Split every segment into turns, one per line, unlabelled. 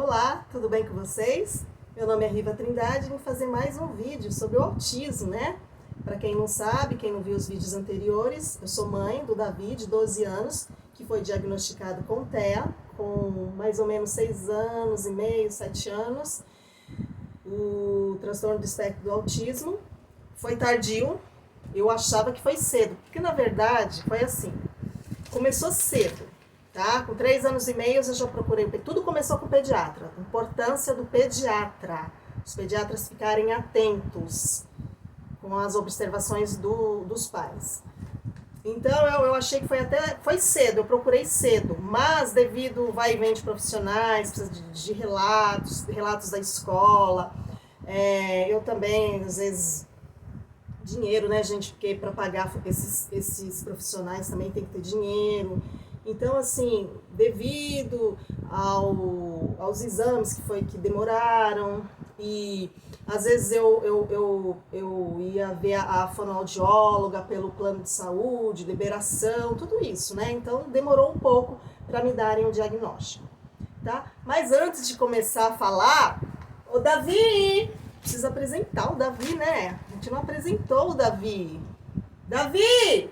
Olá, tudo bem com vocês? Meu nome é Riva Trindade e vim fazer mais um vídeo sobre o autismo, né? Para quem não sabe, quem não viu os vídeos anteriores, eu sou mãe do Davi, de 12 anos, que foi diagnosticado com TEA, com mais ou menos 6 anos e meio, 7 anos, o transtorno do espectro do autismo. Foi tardio, eu achava que foi cedo, porque na verdade foi assim, começou cedo. Tá? Com 3 anos e meio eu já procurei, tudo começou com o pediatra, a importância do pediatra, os pediatras ficarem atentos com as observações dos pais. Então eu achei que foi cedo, eu procurei cedo, mas devido ao vai e vem de profissionais, precisa de relatos da escola, eu também, às vezes, dinheiro, né, gente, porque para pagar esses profissionais também tem que ter dinheiro. Então, assim, devido aos exames que demoraram, e às vezes eu ia ver a fonoaudióloga pelo plano de saúde, liberação, tudo isso, né? Então, demorou um pouco para me darem o diagnóstico, tá? Mas antes de começar a falar, ô Davi, precisa apresentar o Davi, né? A gente não apresentou o Davi. Davi!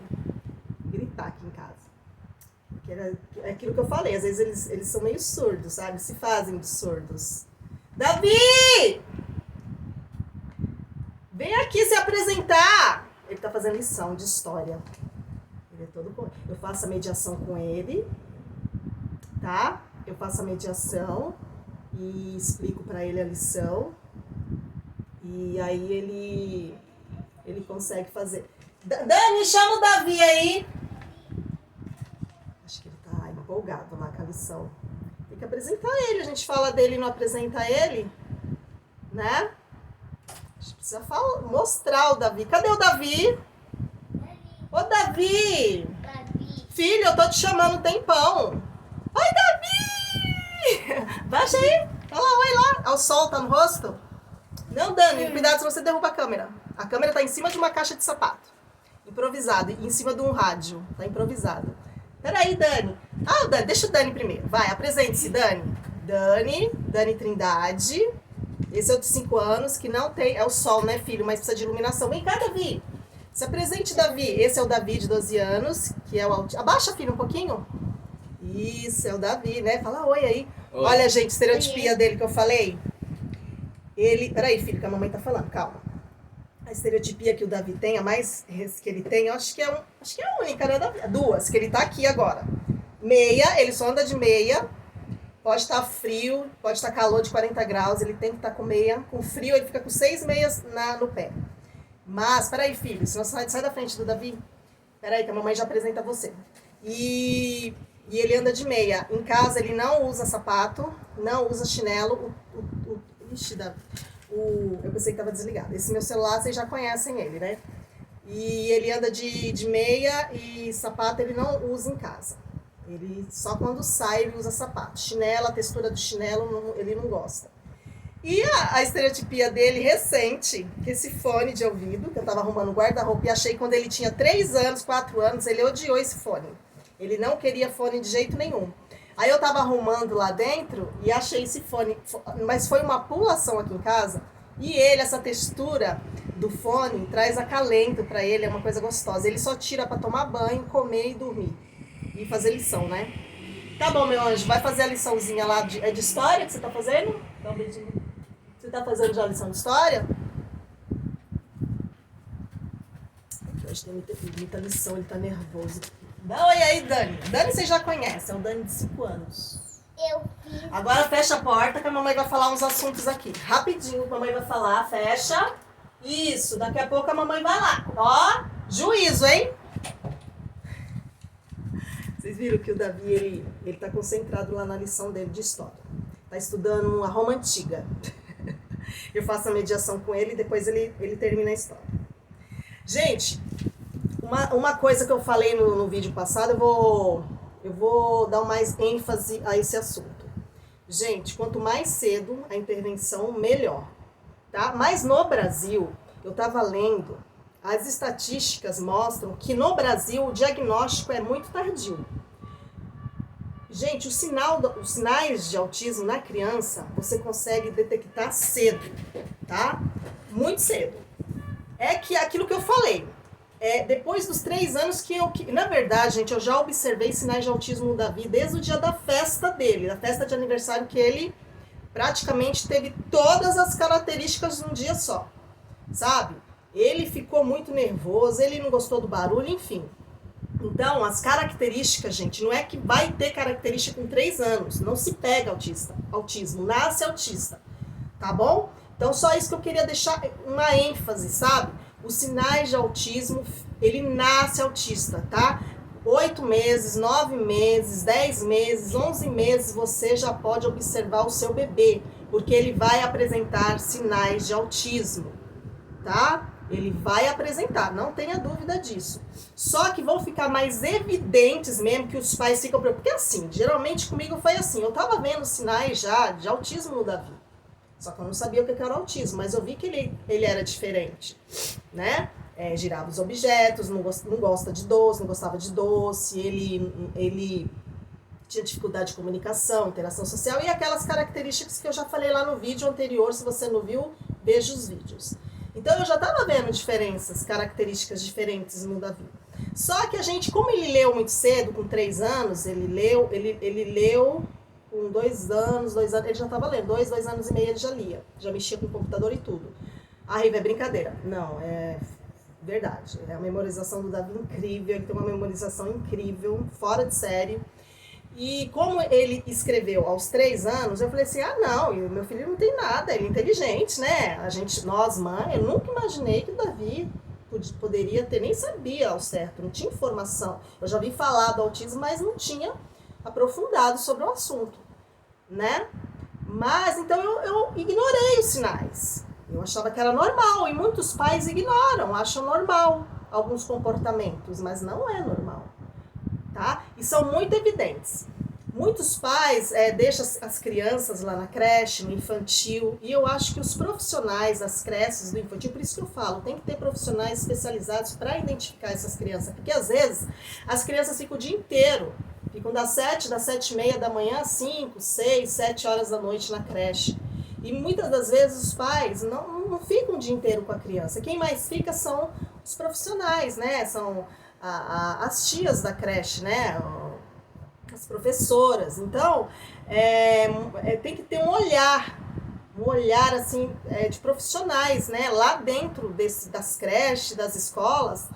Gritar aqui em casa. É aquilo que eu falei, às vezes eles são meio surdos, sabe? Se fazem de surdos. Davi! Vem aqui se apresentar! Ele tá fazendo lição de história. Ele é todo... Eu faço a mediação com ele, tá? Eu faço a mediação e explico pra ele a lição. E aí ele consegue fazer. Dani, chama o Davi aí! Acho que ele tá empolgado lá com a lição. Tem que apresentar ele. A gente fala dele e não apresenta ele, né? A gente precisa mostrar o Davi. Cadê o Davi? Ô, Davi! Filho, eu tô te chamando um tempão. Oi, Davi! Baixa aí. Olha lá, oi lá. Olha o sol, tá no rosto? Não, Dani, cuidado se você derruba a câmera. A câmera tá em cima de uma caixa de sapato. Improvisado. E em cima de um rádio. Tá improvisado. Peraí, Dani. Dani, deixa o Dani primeiro. Vai, apresente-se, Dani. Dani Trindade. Esse é o de 5 anos, que não tem... É o sol, né, filho? Mas precisa de iluminação. Vem cá, Davi. Se apresente, Davi. Esse é o Davi, de 12 anos, que é o autista. Abaixa, filho, um pouquinho. Isso, é o Davi, né? Fala oi aí. Oi. Olha, gente, estereotipia dele que eu falei. Peraí, filho, que a mamãe tá falando. Calma. A estereotipia que o Davi tem, a mais que ele tem, eu acho que é a única, né, Davi? 2, que ele tá aqui agora. Meia, ele só anda de meia. Pode estar frio, pode estar calor de 40 graus, ele tem que estar com meia. Com frio, ele fica com 6 meias no pé. Mas, peraí, filho, senão sai da frente do Davi. Peraí, que a mamãe já apresenta você. E ele anda de meia. Em casa, ele não usa sapato, não usa chinelo. Ixi, Davi. Eu pensei que estava desligado. Esse meu celular, vocês já conhecem ele, né? E ele anda de meia e sapato ele não usa em casa. Ele só quando sai ele usa sapato. Chinelo, a textura do chinelo ele não gosta. E a estereotipia dele recente, que esse fone de ouvido, que eu estava arrumando guarda-roupa e achei quando ele tinha 3 anos, 4 anos, ele odiou esse fone. Ele não queria fone de jeito nenhum. Aí eu tava arrumando lá dentro e achei esse fone, mas foi uma pulação aqui em casa. E essa textura do fone traz acalento pra ele, é uma coisa gostosa. Ele só tira pra tomar banho, comer e dormir. E fazer lição, né? Tá bom, meu anjo, vai fazer a liçãozinha lá de história que você tá fazendo? Dá um beijinho. Você tá fazendo já a lição de história? Hoje tem muita lição, ele tá nervoso. Dá oi aí, Dani. Dani vocês já conhecem, é o Dani de 5 anos.
Eu fiz.
Agora fecha a porta que a mamãe vai falar uns assuntos aqui. Rapidinho, a mamãe vai falar, fecha. Isso, daqui a pouco a mamãe vai lá. Ó, juízo, hein? Vocês viram que o Davi, ele tá concentrado lá na lição dele de história. Tá estudando a Roma Antiga. Eu faço a mediação com ele e depois ele termina a história. Gente... Uma coisa que eu falei no vídeo passado, eu vou dar mais ênfase a esse assunto. Gente, quanto mais cedo a intervenção, melhor. Tá? Mas no Brasil, eu estava lendo, as estatísticas mostram que no Brasil o diagnóstico é muito tardio. Gente, os sinais de autismo na criança, você consegue detectar cedo, tá? Muito cedo. É que aquilo que eu falei, depois dos 3 anos na verdade, gente, eu já observei sinais de autismo no Davi desde o dia da festa dele, da festa de aniversário, que ele praticamente teve todas as características num dia só, sabe? Ele ficou muito nervoso, ele não gostou do barulho, enfim. Então, as características, gente, não é que vai ter característica com 3 anos. Não se pega autismo, nasce autista, tá bom? Então, só isso que eu queria deixar uma ênfase, sabe? Os sinais de autismo, ele nasce autista, tá? 8 meses, 9 meses, 10 meses, 11 meses, você já pode observar o seu bebê, porque ele vai apresentar sinais de autismo, tá? Ele vai apresentar, não tenha dúvida disso. Só que vão ficar mais evidentes mesmo que os pais ficam preocupados. Porque assim, geralmente comigo foi assim, eu tava vendo sinais já de autismo no Davi. Só que eu não sabia o que era autismo, mas eu vi que ele era diferente, né? Girava os objetos, não gosta de doce, não gostava de doce, ele tinha dificuldade de comunicação, interação social e aquelas características que eu já falei lá no vídeo anterior. Se você não viu, veja os vídeos. Então eu já estava vendo características diferentes no Davi. Só que a gente, como ele leu muito cedo, com 3 anos, ele leu com 2 anos, ele já estava lendo, 2 anos e meio ele já lia, já mexia com o computador e tudo. A Riva é brincadeira. Não, é verdade. É a memorização do Davi incrível, ele tem uma memorização incrível, fora de série. E como ele escreveu aos 3 anos, eu falei assim, não, meu filho não tem nada, ele é inteligente, né? Nós mãe, eu nunca imaginei que o Davi poderia ter, nem sabia ao certo, não tinha informação. Eu já ouvi falar do autismo, mas não tinha aprofundado sobre o assunto, né? Mas, então, eu ignorei os sinais. Eu achava que era normal, e muitos pais ignoram, acham normal alguns comportamentos, mas não é normal. Tá? E são muito evidentes. Muitos pais deixam as crianças lá na creche, no infantil, e eu acho que os profissionais das creches do infantil, por isso que eu falo, tem que ter profissionais especializados para identificar essas crianças, porque às vezes as crianças ficam o dia inteiro, ficam das 7h30 da manhã às 5, 6, 7 horas da noite na creche. E muitas das vezes os pais não ficam o dia inteiro com a criança. Quem mais fica são os profissionais, né? São as tias da creche, né? As professoras. Então, tem que ter um olhar assim, de profissionais, né? Lá dentro das creches, das escolas,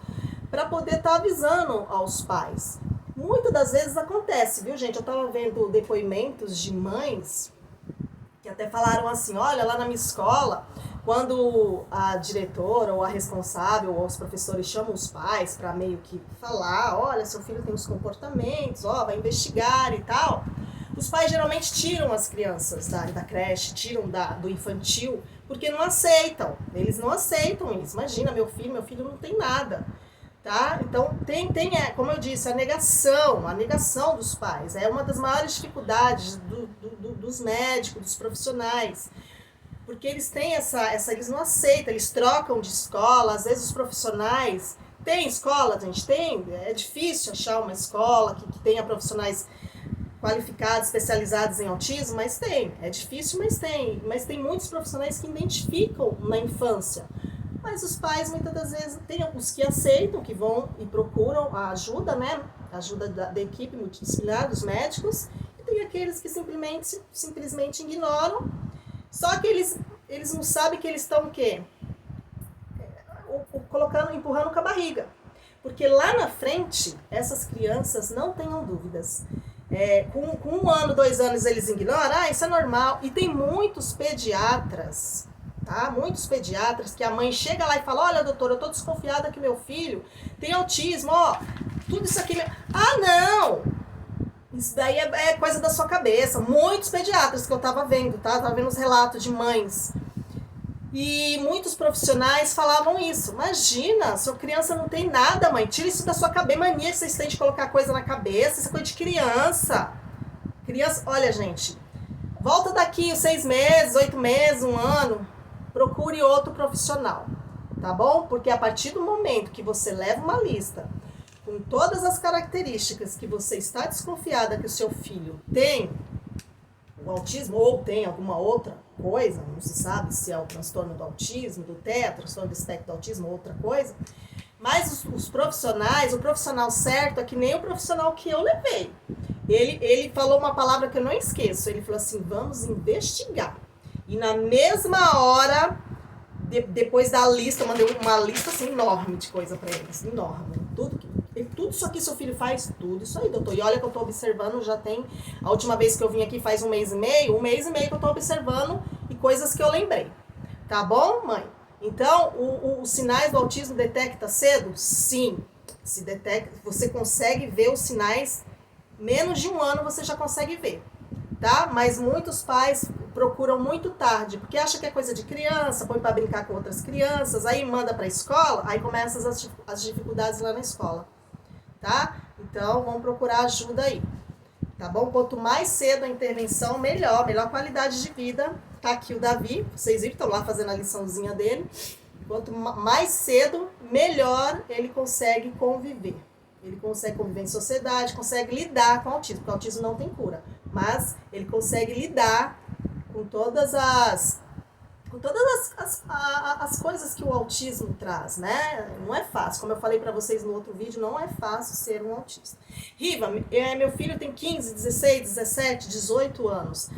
para poder estar avisando aos pais. Muitas das vezes acontece, viu, gente? Eu estava vendo depoimentos de mães que até falaram assim, olha, lá na minha escola, quando a diretora ou a responsável ou os professores chamam os pais para meio que falar, olha, seu filho tem uns comportamentos, vai investigar e tal, os pais geralmente tiram as crianças da creche, tiram do infantil, porque não aceitam, eles não aceitam isso. Imagina, meu filho não tem nada. Tá? Então, como eu disse, a negação dos pais é uma das maiores dificuldades dos médicos, dos profissionais, porque eles têm eles não aceitam, eles trocam de escola. Às vezes os profissionais, tem escola, gente, é difícil achar uma escola que tenha profissionais qualificados, especializados em autismo, mas é difícil, mas tem muitos profissionais que identificam na infância. Mas os pais, muitas das vezes, tem os que aceitam, que vão e procuram a ajuda, né? A ajuda da equipe multidisciplinar, dos médicos. E tem aqueles que simplesmente ignoram. Só que eles não sabem que eles estão o quê? Empurrando com a barriga. Porque lá na frente, essas crianças, não tenham dúvidas. Com 1 ano, 2 anos, eles ignoram. Isso é normal. E tem muitos pediatras... Tá? Muitos pediatras que a mãe chega lá e fala, olha, doutora, eu tô desconfiada que meu filho tem autismo, tudo isso aqui... não! Isso daí é coisa da sua cabeça. Muitos pediatras que eu tava vendo, tá? Tava vendo os relatos de mães. E muitos profissionais falavam isso. Imagina, sua criança não tem nada, mãe. Tira isso da sua cabeça. Mania que vocês têm de colocar coisa na cabeça. Isso é coisa de criança. Olha, gente, volta daqui 6 meses, 8 meses, 1 ano... Procure outro profissional, tá bom? Porque a partir do momento que você leva uma lista com todas as características que você está desconfiada que o seu filho tem o autismo ou tem alguma outra coisa, não se sabe se é o transtorno do autismo, do TEA, transtorno do espectro do autismo ou outra coisa, mas os profissionais, o profissional certo é que nem o profissional que eu levei. Ele falou uma palavra que eu não esqueço, ele falou assim, vamos investigar. E na mesma hora, depois da lista, eu mandei uma lista assim, enorme de coisa para eles, enorme. Tudo isso aqui seu filho faz, tudo isso aí, doutor. E olha que eu tô observando, já tem, a última vez que eu vim aqui faz um mês e meio que eu tô observando e coisas que eu lembrei. Tá bom, mãe? Então, os sinais do autismo detecta cedo? Sim. Se detecta, você consegue ver os sinais, menos de 1 ano você já consegue ver, tá? Mas muitos pais procuram muito tarde, porque acha que é coisa de criança, põe para brincar com outras crianças, aí manda para a escola, aí começam as dificuldades lá na escola, tá? Então, vamos procurar ajuda aí, tá bom? Quanto mais cedo a intervenção, melhor qualidade de vida. Tá aqui o Davi, vocês viram, estão lá fazendo a liçãozinha dele. Quanto mais cedo, melhor ele consegue conviver. Ele consegue conviver em sociedade, consegue lidar com o autismo, porque o autismo não tem cura. Mas ele consegue lidar com todas as coisas que o autismo traz, né? Não é fácil, como eu falei para vocês no outro vídeo, não é fácil ser um autista. Riva, meu filho tem 15, 16, 17, 18 anos.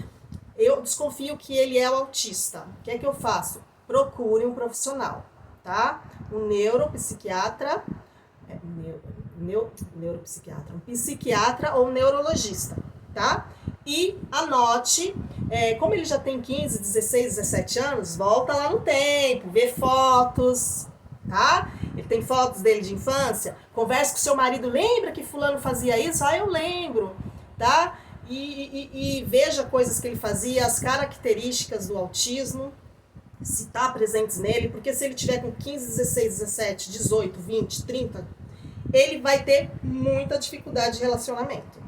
Eu desconfio que ele é autista. O que é que eu faço? Procure um profissional, tá? Um neuropsiquiatra, neuropsiquiatra, um psiquiatra ou um neurologista, tá? E anote, como ele já tem 15, 16, 17 anos, volta lá no tempo, vê fotos, tá? Ele tem fotos dele de infância, converse com seu marido, lembra que fulano fazia isso? Ah, eu lembro, tá? E veja coisas que ele fazia, as características do autismo, se está presentes nele, porque se ele tiver com 15, 16, 17, 18, 20, 30, ele vai ter muita dificuldade de relacionamento.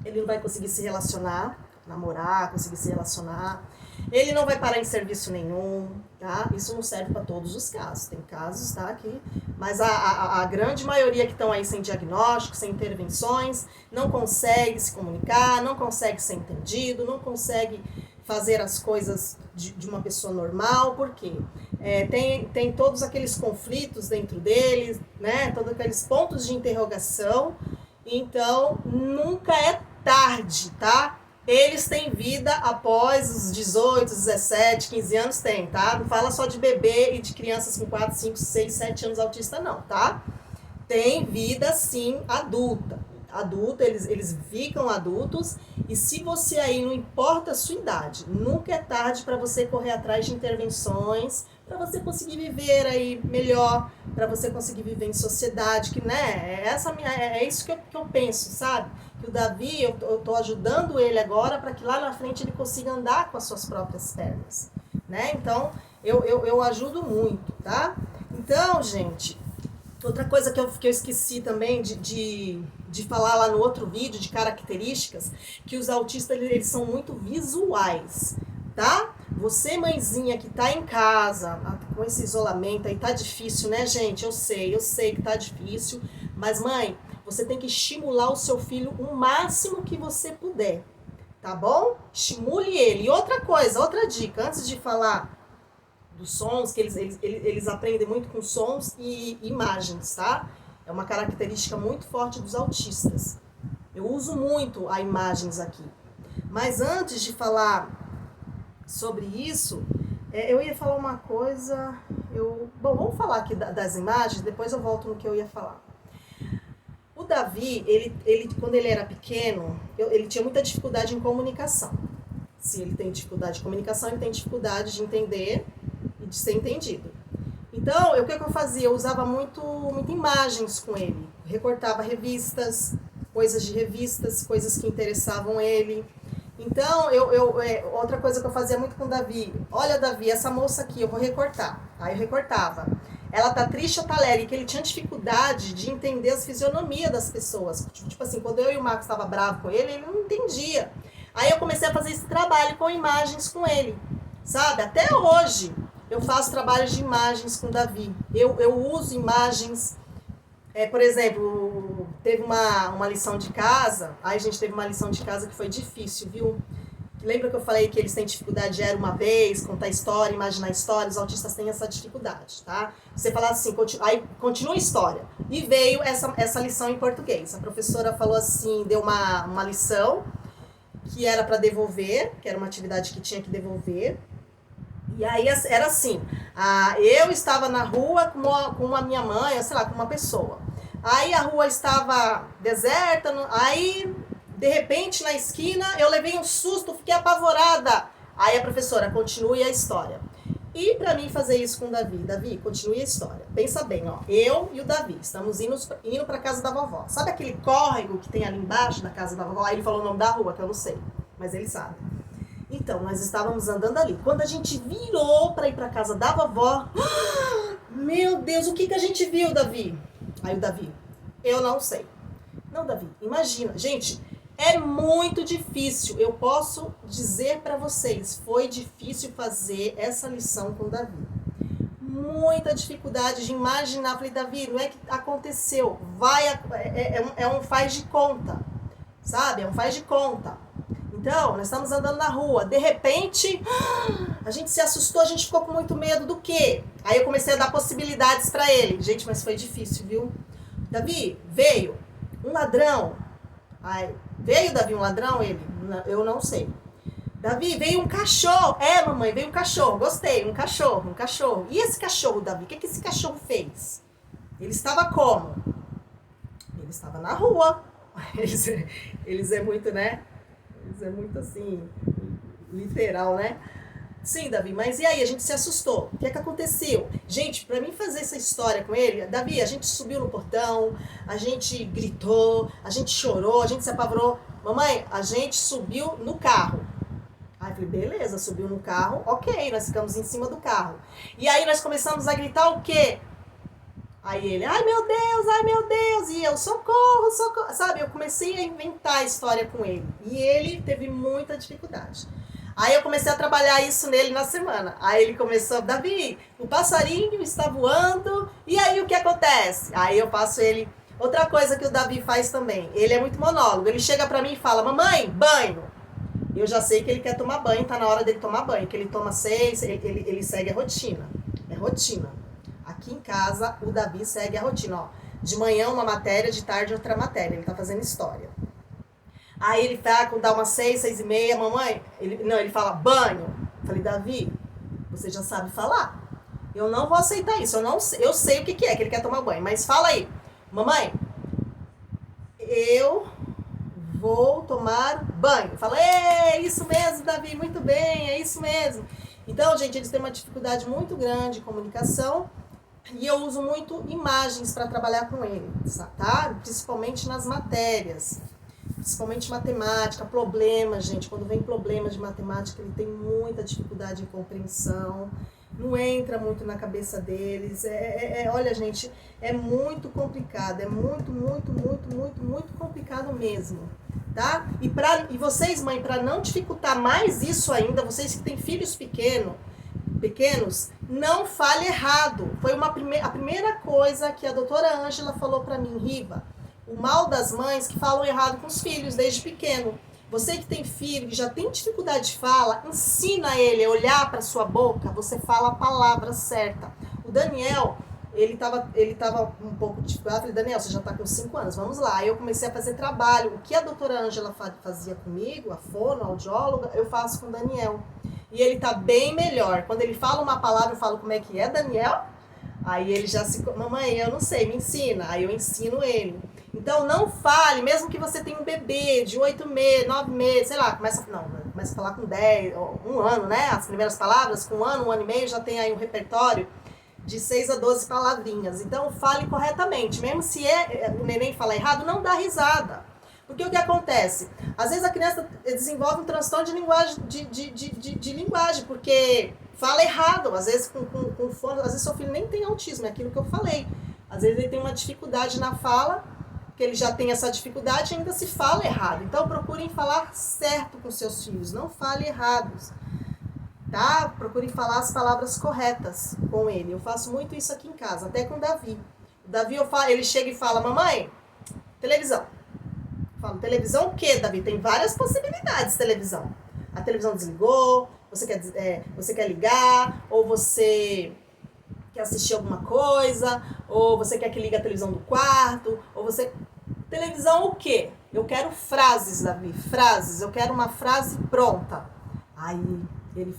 Ele não vai conseguir se relacionar, namorar, conseguir se relacionar. Ele não vai parar em serviço nenhum, tá? Isso não serve para todos os casos. Tem casos, tá, aqui, mas a grande maioria que estão aí sem diagnóstico, sem intervenções, não consegue se comunicar, não consegue ser entendido, não consegue fazer as coisas de uma pessoa normal, porque tem todos aqueles conflitos dentro deles, né? Todos aqueles pontos de interrogação. Então, nunca é tarde, tá? Eles têm vida após os 18, 17, 15 anos, tem, tá? Não fala só de bebê e de crianças com 4, 5, 6, 7 anos autista, não, tá? Tem vida, sim, adulta. Eles ficam adultos, e se você aí, não importa a sua idade, nunca é tarde para você correr atrás de intervenções, para você conseguir viver aí melhor, para você conseguir viver em sociedade, que, né, é isso que eu penso, sabe? Que o Davi, eu tô ajudando ele agora para que lá na frente ele consiga andar com as suas próprias pernas, né? Então, eu ajudo muito, tá? Então, gente, outra coisa que eu esqueci também de falar lá no outro vídeo, de características, que os autistas, eles são muito visuais, tá? Você, mãezinha, que tá em casa, com esse isolamento aí, tá difícil, né, gente? Eu sei que tá difícil, mas, mãe, você tem que estimular o seu filho o máximo que você puder, tá bom? Estimule ele. E outra coisa, outra dica, antes de falar dos sons, que eles aprendem muito com sons e imagens, tá? É uma característica muito forte dos autistas. Eu uso muito as imagens aqui. Mas antes de falar sobre isso, eu ia falar uma coisa... Bom, vamos falar aqui das imagens, depois eu volto no que eu ia falar. O Davi, ele quando ele era pequeno, ele tinha muita dificuldade em comunicação. Se ele tem dificuldade de comunicação, ele tem dificuldade de entender e de ser entendido. Então, o que eu fazia? Eu usava muito imagens com ele. Recortava revistas, coisas de revistas, coisas que interessavam ele. Então, outra coisa que eu fazia muito com o Davi, olha, Davi, essa moça aqui, eu vou recortar. Aí eu recortava. Ela tá triste ou tá alegre? Que ele tinha dificuldade de entender as fisionomias das pessoas. Tipo assim, quando eu e o Marcos estava bravo com ele não entendia. Aí eu comecei a fazer esse trabalho com imagens com ele, sabe? Até hoje eu faço trabalhos de imagens com o Davi. Eu uso imagens Por exemplo, teve uma lição de casa, aí a gente teve uma lição de casa que foi difícil, viu? Lembra que eu falei que eles têm dificuldade de era uma vez, contar história, imaginar história? Os autistas têm essa dificuldade, tá? Você fala assim, aí continua a história. E veio essa lição em português. A professora falou assim, deu uma lição que era para devolver, que era uma atividade que tinha que devolver. E aí era assim, eu estava na rua com a minha mãe, sei lá, com uma pessoa. Aí a rua estava deserta, aí de repente na esquina eu levei um susto, fiquei apavorada. Aí a professora, continue a história. E para mim fazer isso com o Davi, continue a história. Pensa bem, ó, eu e o Davi estamos indo para casa da vovó. Sabe aquele córrego que tem ali embaixo da casa da vovó? Aí ele falou o nome da rua, que eu não sei, mas ele sabe. Então, nós estávamos andando ali. Quando a gente virou para ir para casa da vovó, meu Deus, o que a gente viu, Davi? Aí o Davi, eu não sei. Não, Davi, imagina. Gente, é muito difícil. Eu posso dizer para vocês, foi difícil fazer essa lição com o Davi. Muita dificuldade de imaginar. Falei, Davi, não é que aconteceu. É um faz de conta, sabe? É um faz de conta. Então, nós estamos andando na rua, de repente, a gente se assustou, a gente ficou com muito medo do quê? Aí eu comecei a dar possibilidades para ele. Gente, mas foi difícil, viu? Davi, veio um ladrão. Aí, veio, Davi, um ladrão? Ele, eu não sei. Davi, veio um cachorro. Mamãe, veio um cachorro. Gostei, um cachorro. E esse cachorro, Davi, o que esse cachorro fez? Ele estava como? Ele estava na rua. Eles é muito, né? É muito assim, literal, né? Sim, Davi, mas e aí? A gente se assustou. O que é que aconteceu? Gente, pra mim fazer essa história com ele, Davi, a gente subiu no portão, a gente gritou, a gente chorou, a gente se apavorou. Mamãe, a gente subiu no carro. Aí eu falei, beleza, subiu no carro, ok, nós ficamos em cima do carro. E aí nós começamos a gritar o quê? Aí ele, ai meu Deus, e eu, socorro, sabe? Eu comecei a inventar a história com ele. E ele teve muita dificuldade. Aí eu comecei a trabalhar isso nele na semana. Aí ele começou, Davi, o passarinho está voando, e aí o que acontece? Aí eu passo ele... Outra coisa que o Davi faz também, ele é muito monólogo. Ele chega pra mim e fala, mamãe, banho. Eu já sei que ele quer tomar banho, tá na hora dele tomar banho. Que ele toma 6, ele segue a rotina. É rotina. Aqui em casa, o Davi segue a rotina, ó. De manhã uma matéria, de tarde outra matéria. Ele tá fazendo história. Aí ele tá, quando dá umas 6, 6:30, mamãe, ele fala, banho. Eu falei, Davi, você já sabe falar. Eu não vou aceitar isso. Eu sei o que é, que ele quer tomar banho. Mas fala aí, mamãe, eu vou tomar banho. Eu falo, é isso mesmo, Davi, muito bem, é isso mesmo. Então, gente, eles têm uma dificuldade muito grande de comunicação. E eu uso muito imagens para trabalhar com eles, tá? Principalmente nas matérias. Principalmente matemática, problemas, gente. Quando vem problemas de matemática, ele tem muita dificuldade em compreensão. Não entra muito na cabeça deles. Olha, gente, é muito complicado. É muito complicado mesmo, tá? E vocês, mãe, para não dificultar mais isso ainda, vocês que têm filhos pequenos, não fale errado. Foi a primeira coisa que a doutora Ângela falou para mim, Riva, o mal das mães que falam errado com os filhos desde pequeno. Você que tem filho, que já tem dificuldade de fala, ensina ele a olhar para sua boca, você fala a palavra certa. O Daniel, ele tava um pouco de dificuldade. Eu falei, Daniel, você já tá com 5 anos, vamos lá. Aí eu comecei a fazer trabalho. O que a doutora Ângela fazia comigo, a fono, a audióloga, eu faço com o Daniel. E ele tá bem melhor. Quando ele fala uma palavra, eu falo, como é que é, Daniel? Aí ele já mamãe, eu não sei, me ensina. Aí eu ensino ele. Então não fale, mesmo que você tenha um bebê de 8 meses, 9 meses, sei lá, começa a falar com 10, 1 ano, né? As primeiras palavras, com 1 ano e meio, já tem aí um repertório de 6 a 12 palavrinhas. Então fale corretamente. Mesmo se o neném falar errado, não dá risada. Porque o que acontece? Às vezes a criança desenvolve um transtorno de linguagem, de linguagem, porque fala errado. Às vezes às vezes seu filho nem tem autismo, é aquilo que eu falei. Às vezes ele tem uma dificuldade na fala, que ele já tem essa dificuldade e ainda se fala errado. Então procurem falar certo com seus filhos, não fale errados. Tá? Procurem falar as palavras corretas com ele. Eu faço muito isso aqui em casa, até com o Davi. O Davi, ele chega e fala, mamãe, televisão. Eu falo, televisão o quê, Davi? Tem várias possibilidades de televisão. A televisão desligou, você quer ligar, ou você quer assistir alguma coisa, ou você quer que ligue a televisão do quarto, ou você... Televisão o quê? Eu quero frases, Davi, frases. Eu quero uma frase pronta. Aí ele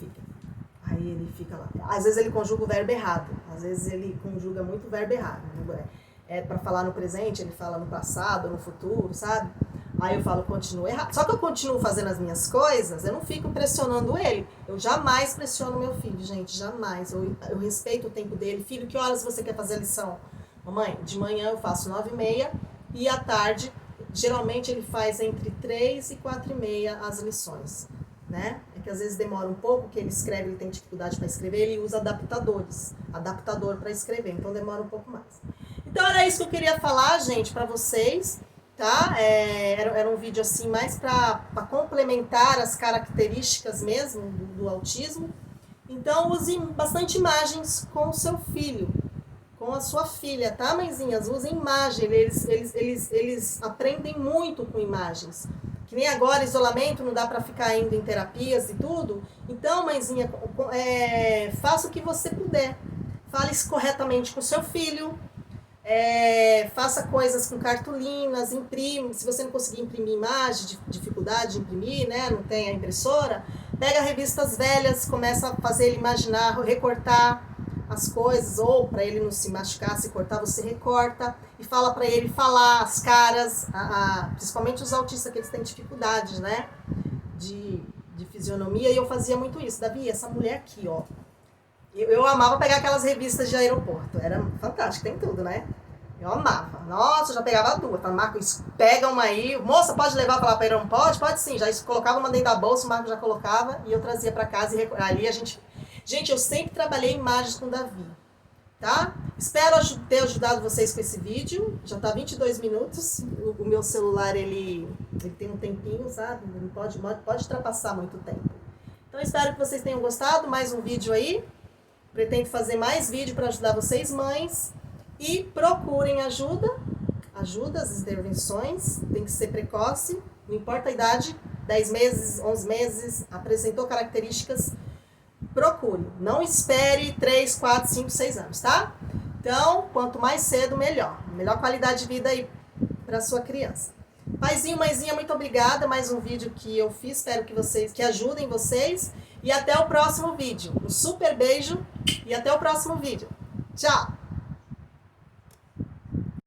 fica lá. Às vezes ele conjuga o verbo errado. Às vezes ele conjuga muito o verbo errado. É para falar no presente, ele fala no passado, no futuro, sabe? Aí eu falo, continua errado. Só que eu continuo fazendo as minhas coisas, eu não fico pressionando ele. Eu jamais pressiono meu filho, gente, jamais. Eu respeito o tempo dele. Filho, que horas você quer fazer a lição? Mamãe, de manhã eu faço 9h30 e à tarde, geralmente ele faz entre 3 e 4h30 as lições, né? É que às vezes demora um pouco, que ele escreve, ele tem dificuldade para escrever, ele usa adaptador para escrever, então demora um pouco mais. Então era isso que eu queria falar, gente, para vocês, tá? Era um vídeo assim mais para complementar as características mesmo do autismo. Então use bastante imagens com o seu filho, com a sua filha, tá, mãezinhas? Usem imagem, eles aprendem muito com imagens. Que nem agora, isolamento, não dá para ficar indo em terapias e tudo. Então, mãezinha, faça o que você puder. Fale corretamente com seu filho. Faça coisas com cartolinas, imprime. Se você não conseguir imprimir imagem, dificuldade de imprimir, né, não tem a impressora, pega revistas velhas, começa a fazer ele imaginar, recortar as coisas, ou para ele não se machucar, se cortar, você recorta e fala para ele falar as caras, principalmente os autistas que eles têm dificuldades, né, de fisionomia, e eu fazia muito isso. Davi, essa mulher aqui, ó, eu amava pegar aquelas revistas de aeroporto, era fantástico, tem tudo, né? Eu amava. Nossa, eu já pegava duas. Tá? Marcos, pega uma aí. Moça, pode levar pra lá pra ele? Não pode? Pode sim. Já colocava uma dentro da bolsa, o Marcos já colocava e eu trazia pra casa. E ali a gente... Gente, eu sempre trabalhei imagens com o Davi, tá? Espero ter ajudado vocês com esse vídeo. Já tá 22 minutos. O meu celular, ele tem um tempinho, sabe? Não pode ultrapassar muito tempo. Então, espero que vocês tenham gostado. Mais um vídeo aí. Pretendo fazer mais vídeo para ajudar vocês, mães. E procurem ajuda, as intervenções, tem que ser precoce, não importa a idade, 10 meses, 11 meses, apresentou características, procure. Não espere 3, 4, 5, 6 anos, tá? Então, quanto mais cedo, melhor. Melhor qualidade de vida aí para sua criança. Paizinho, mãezinha, muito obrigada. Mais um vídeo que eu fiz, espero que ajudem vocês. E até o próximo vídeo. Um super beijo e até o próximo vídeo. Tchau!